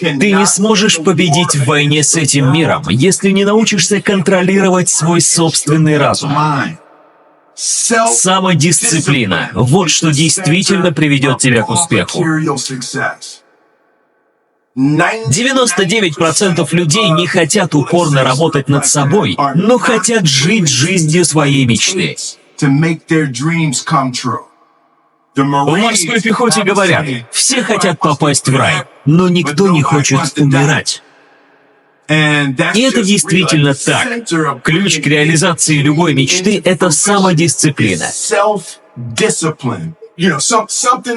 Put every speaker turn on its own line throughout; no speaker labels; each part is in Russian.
Ты не сможешь победить в войне с этим миром, если не научишься контролировать свой собственный разум. Самодисциплина – вот что действительно приведет тебя к успеху. 99% людей не хотят упорно работать над собой, но хотят жить жизнью своей мечты. В морской пехоте говорят, все хотят попасть в рай, но никто не хочет умирать. И это действительно так. Ключ к реализации любой мечты – это самодисциплина.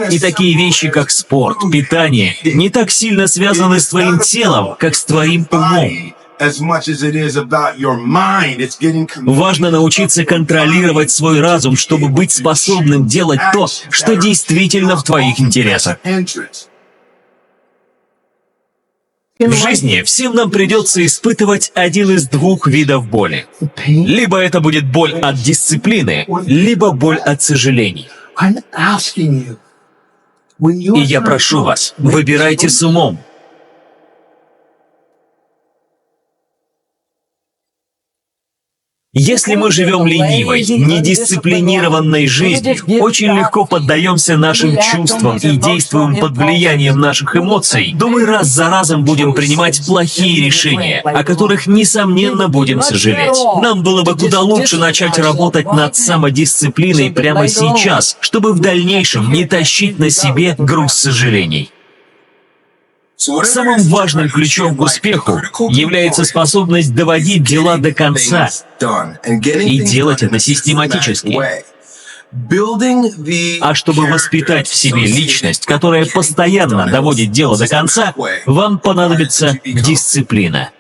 И такие вещи, как спорт, питание, не так сильно связаны с твоим телом, как с твоим умом. Важно научиться контролировать свой разум, чтобы быть способным делать то, что действительно в твоих интересах. В жизни всем нам придется испытывать один из двух видов боли. Либо это будет боль от дисциплины, либо боль от сожалений. И я прошу вас, выбирайте с умом. Если мы живем ленивой, недисциплинированной жизнью, очень легко поддаемся нашим чувствам и действуем под влиянием наших эмоций, то мы раз за разом будем принимать плохие решения, о которых, несомненно, будем сожалеть. Нам было бы куда лучше начать работать над самодисциплиной прямо сейчас, чтобы в дальнейшем не тащить на себе груз сожалений. Самым важным ключом к успеху является способность доводить дела до конца и делать это систематически. А чтобы воспитать в себе личность, которая постоянно доводит дело до конца, вам понадобится дисциплина.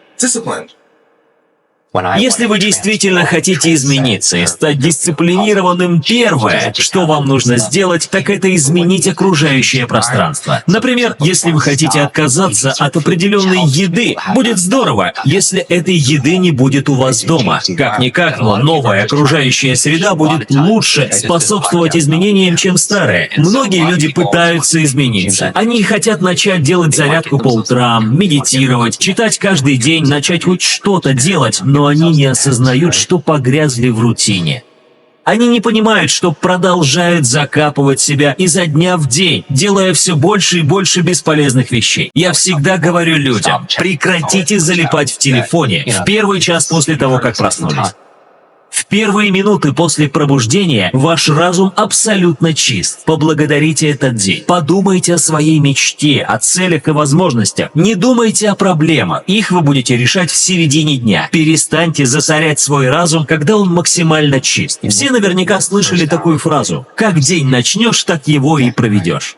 Если вы действительно хотите измениться и стать дисциплинированным, первое, что вам нужно сделать, так это изменить окружающее пространство. Например, если вы хотите отказаться от определенной еды, будет здорово, если этой еды не будет у вас дома. Как-никак, но новая окружающая среда будет лучше способствовать изменениям, чем старая. Многие люди пытаются измениться. Они хотят начать делать зарядку по утрам, медитировать, читать каждый день, начать хоть что-то делать, но они не осознают, что погрязли в рутине. Они не понимают, что продолжают закапывать себя изо дня в день, делая все больше и больше бесполезных вещей. Я всегда говорю людям, прекратите залипать в телефоне в первый час после того, как проснулись. В первые минуты после пробуждения ваш разум абсолютно чист. Поблагодарите этот день. Подумайте о своей мечте, о целях и возможностях. Не думайте о проблемах. Их вы будете решать в середине дня. Перестаньте засорять свой разум, когда он максимально чист. Все наверняка слышали такую фразу: «Как день начнешь, так его и проведешь».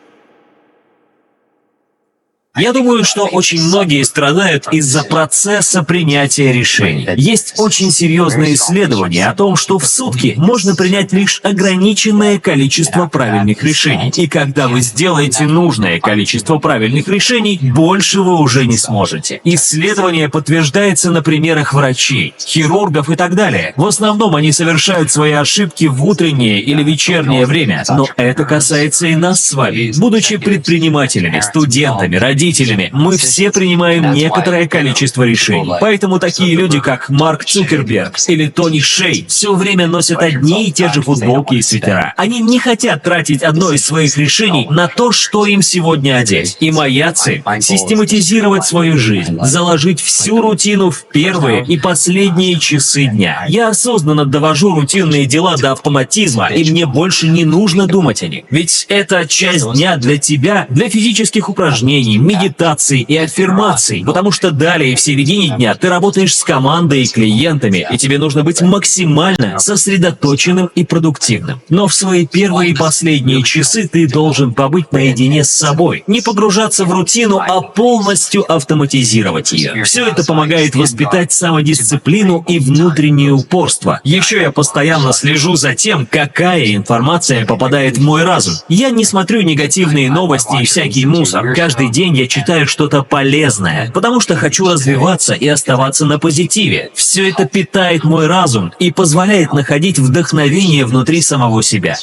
Я думаю, что очень многие страдают из-за процесса принятия решений. Есть очень серьезные исследования о том, что в сутки можно принять лишь ограниченное количество правильных решений. И когда вы сделаете нужное количество правильных решений, больше вы уже не сможете. Исследование подтверждается на примерах врачей, хирургов и так далее. В основном они совершают свои ошибки в утреннее или вечернее время. Но это касается и нас с вами. Будучи предпринимателями, студентами, родителями, мы все принимаем некоторое количество решений. Поэтому такие люди, как Марк Цукерберг или Тони Шей, все время носят одни и те же футболки и свитера. Они не хотят тратить одно из своих решений на то, что им сегодня одеть. И моя цель — систематизировать свою жизнь, заложить всю рутину в первые и последние часы дня. Я осознанно довожу рутинные дела до автоматизма, и мне больше не нужно думать о них. Ведь это часть дня для тебя, для физических упражнений, медитаций и аффирмаций, потому что далее в середине дня ты работаешь с командой и клиентами, и тебе нужно быть максимально сосредоточенным и продуктивным. Но в свои первые и последние часы ты должен побыть наедине с собой, не погружаться в рутину, а полностью автоматизировать ее. Все это помогает воспитать самодисциплину и внутреннее упорство. Еще я постоянно слежу за тем, какая информация попадает в мой разум. Я не смотрю негативные новости и всякий мусор. Каждый день я читаю что-то полезное, потому что хочу развиваться и оставаться на позитиве. Все это питает мой разум и позволяет находить вдохновение внутри самого себя.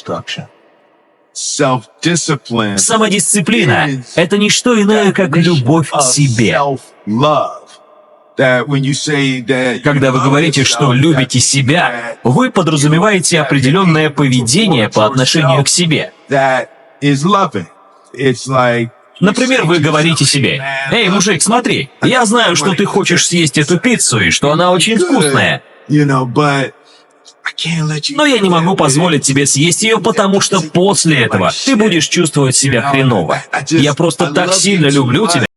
Самодисциплина — это не что иное, как любовь к себе. Когда вы говорите, что любите себя, вы подразумеваете определенное поведение по отношению к себе. Например, вы говорите себе: «Эй, мужик, смотри, я знаю, что ты хочешь съесть эту пиццу и что она очень вкусная. Но я не могу позволить тебе съесть ее, потому что после этого ты будешь чувствовать себя хреново. Я просто так сильно люблю тебя».